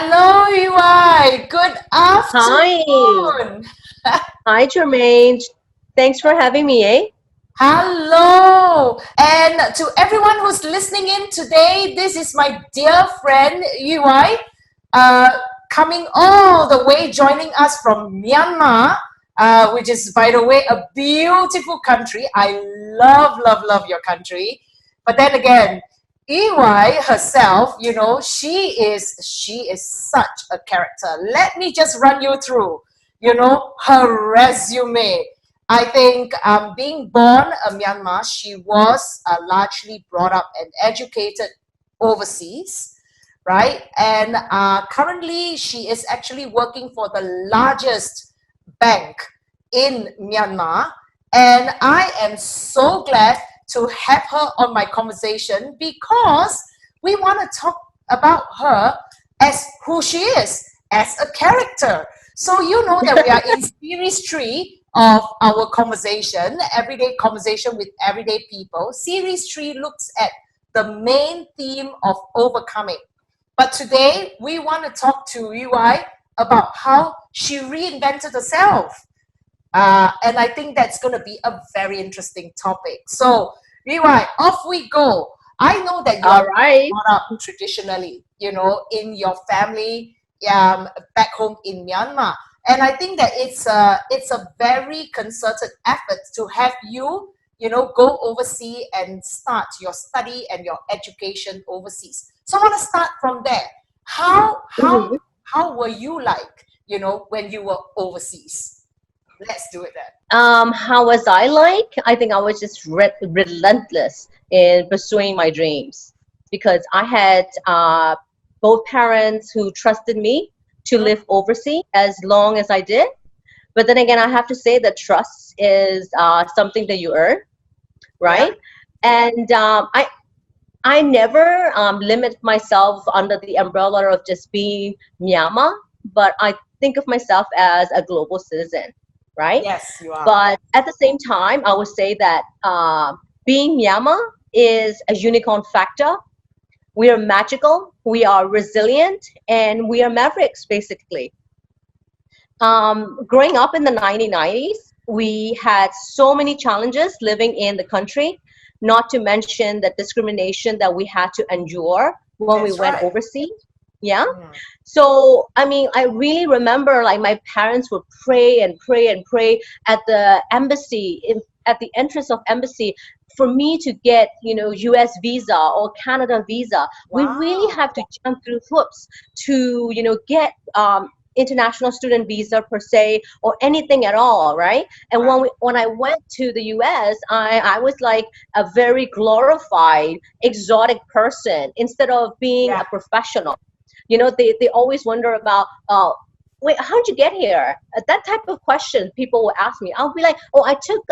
Hello, Yu Wai. Good Hi. afternoon. Hi, Germaine. Thanks for having me, eh? Hello. And to everyone who's listening in today, this is my dear friend Yu Wai, uh, coming all the way, joining us from Myanmar, which is, by the way, a beautiful country. I love your country. But then again, EY herself, she is such a character. Let me just run you through, her resume. I think being born a Myanmar, she was largely brought up and educated overseas, right? And currently, she is actually working for the largest bank in Myanmar. And I am so glad to have her on my conversation because we want to talk about her as who she is, as a character. So you know that we are in series 3 of our conversation, everyday conversation with everyday people. Series 3 looks at the main theme of overcoming. But today we want to talk to UI about how she reinvented herself. And I think that's going to be a very interesting topic. So, UI, off we go. I know that you All are right. brought up traditionally, in your family back home in Myanmar. And I think that it's a very concerted effort to have you, go overseas and start your study and your education overseas. So I want to start from there. How how Mhm. how were you like, when you were overseas? Let's do it then. How was I like? I think I was just relentless in pursuing my dreams because I had both parents who trusted me to Mm, live overseas as long as I did. But then again, I have to say that trust is something that you earn, yeah. right? And I never limit myself under the umbrella of just being Myanmar, but I think of myself as a global citizen, right? Yes, you are. But at the same time, I would say that being Myanmar is a unicorn factor. We are magical, we are resilient, and we are mavericks, basically. Growing up in the 1990s, we had so many challenges living in the country, not to mention the discrimination that we had to endure when we That's went right. overseas. Yeah. Mm. So, I mean, I really remember like my parents would pray and pray and pray at the embassy, at the entrance of embassy for me to get, US visa or Canada visa. We really Wow. have to jump through hoops to, get international student visa per se or anything at all, right? And Right. when I went to the US, I was like a very glorified exotic person instead of being Yeah. a professional. They always wonder about wait, how'd you get here? That type of question people will ask me. I'll be like, oh, I took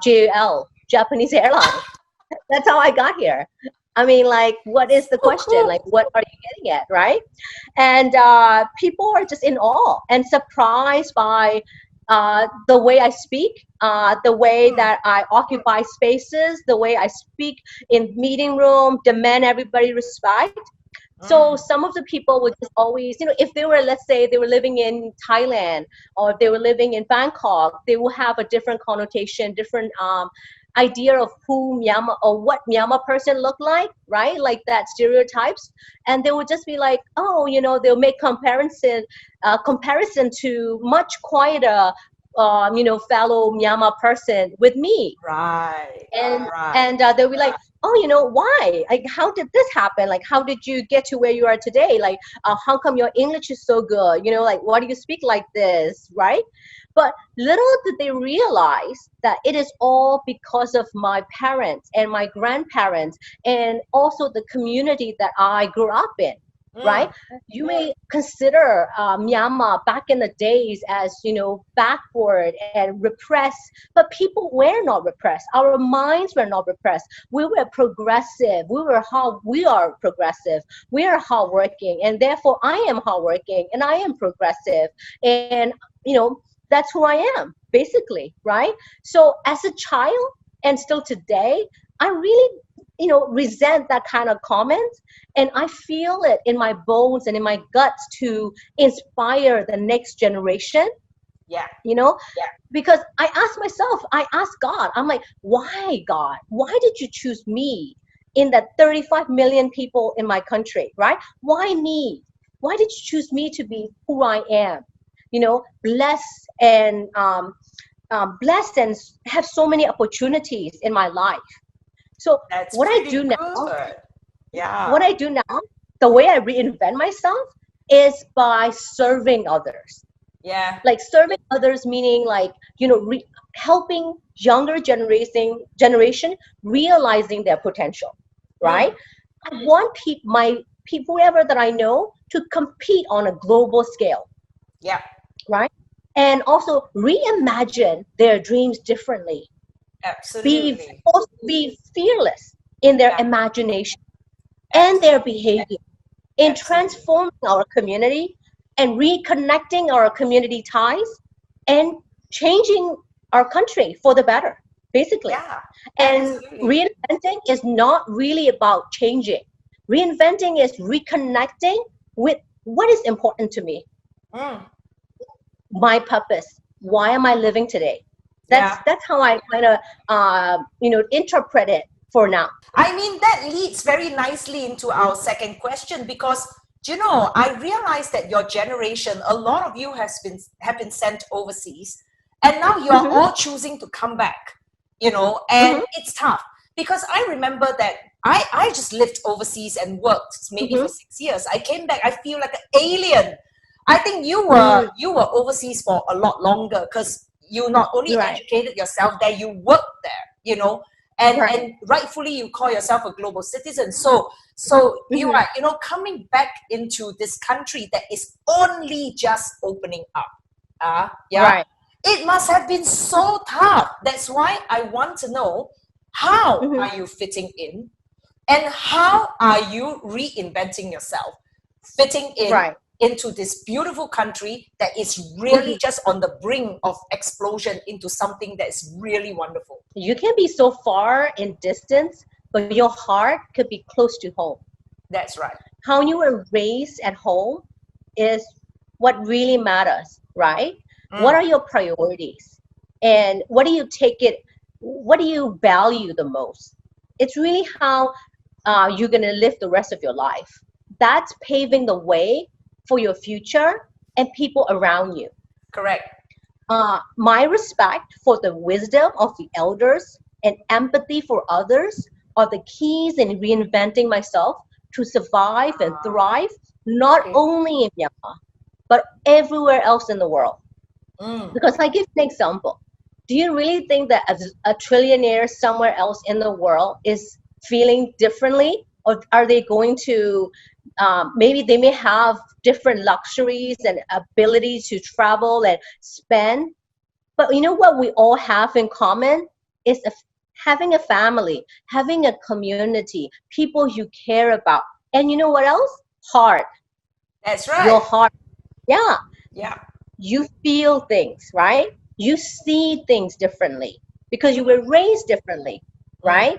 JAL, Japanese airline. That's how I got here. I mean, like, what is the So question? Like, cool. what are you getting at, right? And people are just in awe and surprised by the way I speak, the way Mm. that I occupy spaces, the way I speak in meeting room, demand everybody respect. So Mm. some of the people would just always, if they were, let's say, they were living in Thailand or if they were living in Bangkok, they will have a different connotation, different idea of who Myanmar or what Myanmar person look like, right? Like that stereotypes, and they would just be like, oh, they'll make comparison to much quieter, fellow Myanmar person with me, Right. and Right. and they'll be like, oh, why, like, how did this happen, like, how did you get to where you are today, like, how come your English is so good, like, why do you speak like this, right? But little did they realize that it is all because of my parents and my grandparents and also the community that I grew up in, right? Mm. You may consider Myanmar back in the days as, backward and repressed, but people were not repressed. Our minds were not repressed. We were progressive. We are progressive. We are hardworking, and therefore I am hardworking and I am progressive. And that's who I am, basically, right? So as a child and still today, I really resent that kind of comments, and I feel it in my bones and in my guts to inspire the next generation. Yeah. Because I ask God, I'm like, why, God? Why did you choose me in that 35 million people in my country, right? Why me? Why did you choose me to be who I am? Blessed and blessed and have so many opportunities in my life. So That's what I pretty do now, good. Yeah. what I do now, the way I reinvent myself is by serving others. Yeah. Like serving others, meaning like, helping younger generation realizing their potential, right? I want people, whoever that I know, to compete on a global scale, Yeah. right? And also reimagine their dreams differently. Absolutely. Be fearless in their Yeah. imagination and their Absolutely. behavior, in Absolutely. transforming our community and reconnecting our community ties and changing our country for the better, basically. Yeah. And Absolutely. reinventing is not really about changing. Reinventing is reconnecting with what is important to me, Mm. my purpose. Why am I living today? Yeah. That's how I kind of interpret it for now. I mean, that leads very nicely into our second question because, I realize that your generation, a lot of you have been sent overseas, and now you are Mm-hmm, all choosing to come back, and mm-hmm, it's tough because I remember that I just lived overseas and worked maybe mm-hmm, for 6 years. I came back, I feel like an alien. I think you were mm, you were overseas for a lot longer because you not only right, educated yourself there, you worked there, and right. rightfully you call yourself a global citizen. So you Mm-hmm, are, coming back into this country that is only just opening up. Yeah, right. it must have been so tough. That's why I want to know, how Mm-hmm, are you fitting in, and how are you reinventing yourself, fitting in right. into this beautiful country that is Mm-hmm. really just on the brink of explosion into something that's really wonderful. You can be so far in distance, but your heart could be close to home. That's right. How you were raised at home is what really matters, right? What Mm, are your priorities? And what do you value the most? It's really how you're going to live the rest of your life. That's paving the way for your future and people around you. correct. My respect for the wisdom of the elders and empathy for others are the keys in reinventing myself to survive and thrive, not Okay. only in Myanmar, but everywhere else in the world. Mm, Because I give an example. Do you really think that a trillionaire somewhere else in the world is feeling differently? Or are they going to, maybe they may have different luxuries and abilities to travel and spend, but you know what we all have in common is having a family, having a community, people you care about. And you know what else? Heart. that's Your right. heart. Yeah. Yeah. You feel things, right? You see things differently because you Mm, were raised differently, mm. right?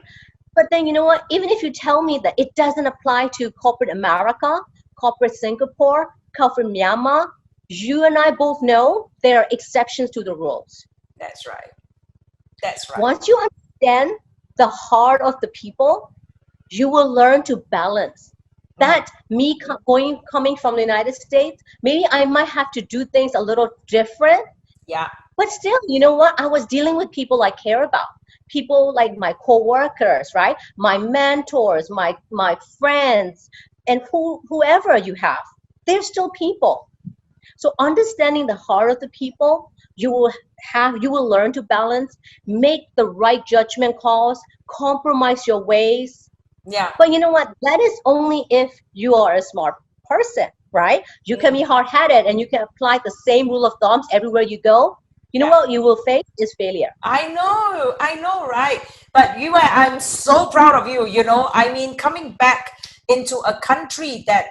But then you know what? Even if you tell me that it doesn't apply to corporate America, corporate Singapore, corporate Myanmar, you and I both know there are exceptions to the rules. That's right. That's right. Once you understand the heart of the people, you will learn to balance. Mm, That coming from the United States, maybe I might have to do things a little different, yeah. but still, you know what? I was dealing with people I care about. People like my coworkers, right? My mentors, my friends, and whoever you have. They're still people. So understanding the heart of the people, you will learn to balance, make the right judgment calls, compromise your ways. Yeah. But you know what? That is only if you are a smart person, right? You can be Mm, hard-headed and you can apply the same rule of thumbs everywhere you go. You know yeah. what you will face is failure. I know, right? But I'm so proud of you, I mean, coming back into a country that,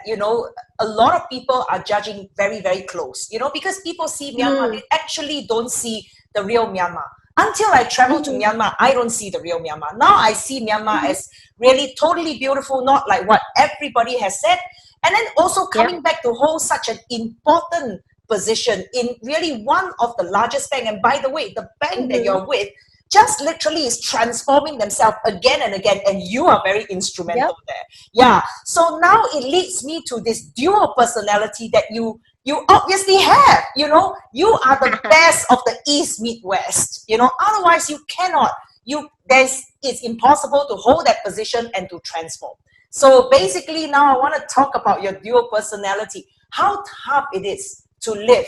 a lot of people are judging very, very close, because people see Myanmar, Mm, they actually don't see the real Myanmar. Until I travel to Myanmar, I don't see the real Myanmar. Now I see Myanmar as really totally beautiful, not like what everybody has said. And then also coming back to hold such an important position in really one of the largest bank. And by the way, the bank that you're with just literally is transforming themselves again and again, and you are very instrumental there. Yeah. So now it leads me to this dual personality that you obviously have. You know, you are the best of the East Midwest. You know, otherwise you cannot. It's impossible to hold that position and to transform. So basically, now I want to talk about your dual personality. How tough it is to live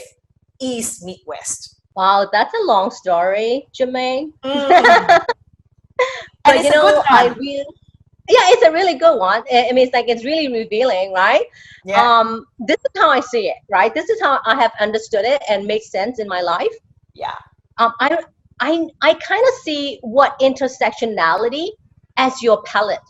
East Midwest. Wow, that's a long story, Germaine. And But it's a good one. it's a really good one. I mean, it's really revealing, right? Yeah. This is how I see it, right? This is how I have understood it and makes sense in my life. Yeah. I kind of see what intersectionality as your palette,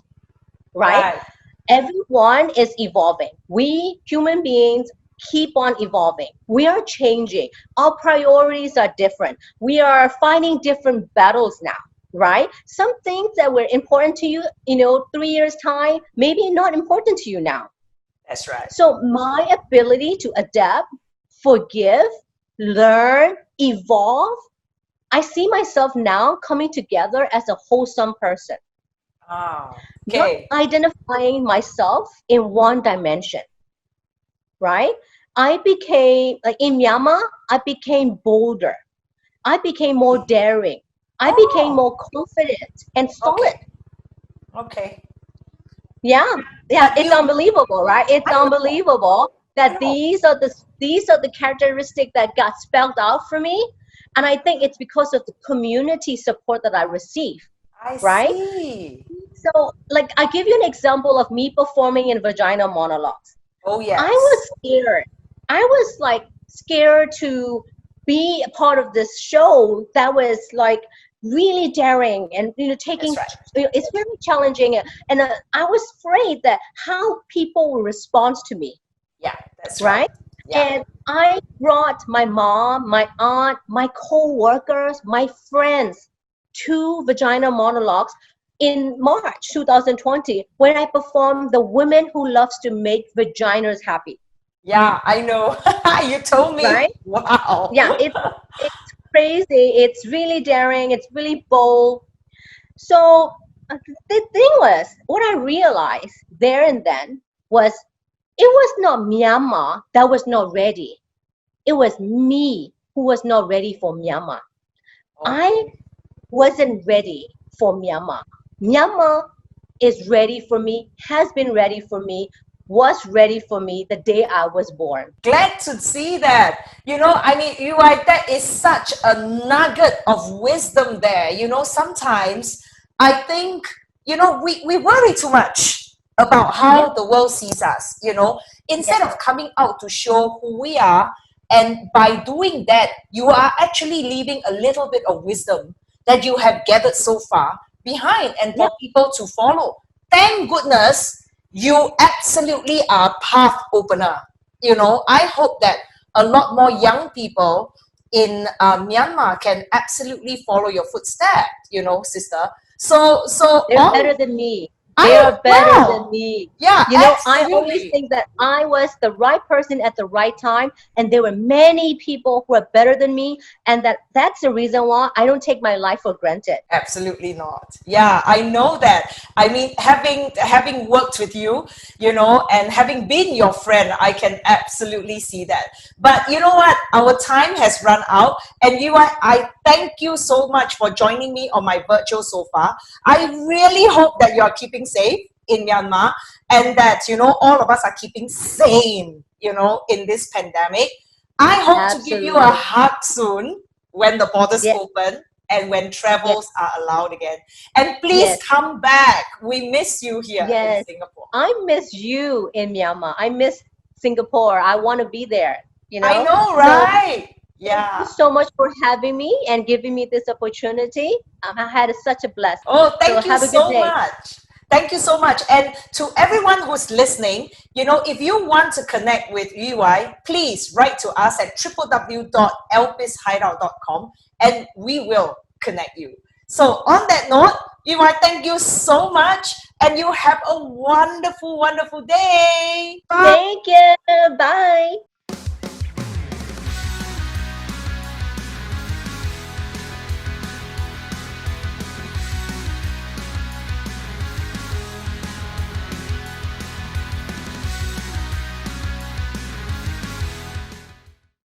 right? Everyone is evolving. We human beings keep on evolving. We are changing. Our priorities are different. We are fighting different battles now, right? Some things that were important to you, 3 years time, maybe not important to you now. That's right. So my ability to adapt, forgive, learn, evolve, I see myself now coming together as a wholesome person. Okay. Not identifying myself in one dimension, right? I became, like in Myanmar, I became bolder. I became more daring. I became more confident and solid. Okay. Yeah, it's unbelievable, right? It's unbelievable that these are the characteristics that got spelled out for me. And I think it's because of the community support that I receive. Right? See. So, like, I give you an example of me performing in vagina monologues. Oh, yes. I was scared. I was like scared to be a part of this show that was like really daring and taking. It's very challenging, and I was afraid that how people will respond to me. Yeah, that's right. Yeah. And I brought my mom, my aunt, my co-workers, my friends to vagina monologues in March 2020 when I performed The Women Who Loves to Make Vaginas Happy. Yeah, I know. You told me. Right? Wow. Yeah, it's crazy. It's really daring. It's really bold. So the thing was, what I realized there and then was it was not Myanmar that was not ready. It was me who was not ready for Myanmar. I wasn't ready for Myanmar. Myanmar is ready for me, has been ready for me, was ready for me the day I was born. Glad to see that. I mean, Yu Wai, that is such a nugget of wisdom there. Sometimes I think, we worry too much about how the world sees us, instead of coming out to show who we are. And by doing that, you are actually leaving a little bit of wisdom that you have gathered so far behind and for people to follow. Thank goodness you absolutely are a path opener. I hope that a lot more young people in Myanmar can absolutely follow your footsteps, sister. So they're better than me. They are better than me. Yeah, I always think that I was the right person at the right time, and there were many people who are better than me, and that's the reason why I don't take my life for granted. Absolutely not. Yeah, I know that. I mean, having worked with you, and having been your friend, I can absolutely see that. But you know what? Our time has run out, and I thank you so much for joining me on my virtual sofa. I really hope that you are keeping safe in Myanmar, and that all of us are keeping sane, in this pandemic. I hope to give you a hug soon when the borders open and when travels are allowed again. And please come back. We miss you here in Singapore. I miss you in Myanmar. I miss Singapore. I want to be there. I know, right? Yeah. Thank you so much for having me and giving me this opportunity. I had such a blessing. Oh, thank you so much. Thank you so much. And to everyone who's listening, if you want to connect with Yu Wai, please write to us at www.elpishideout.com and we will connect you. So on that note, Yu Wai, thank you so much, and you have a wonderful, wonderful day. Bye. Thank you. Bye.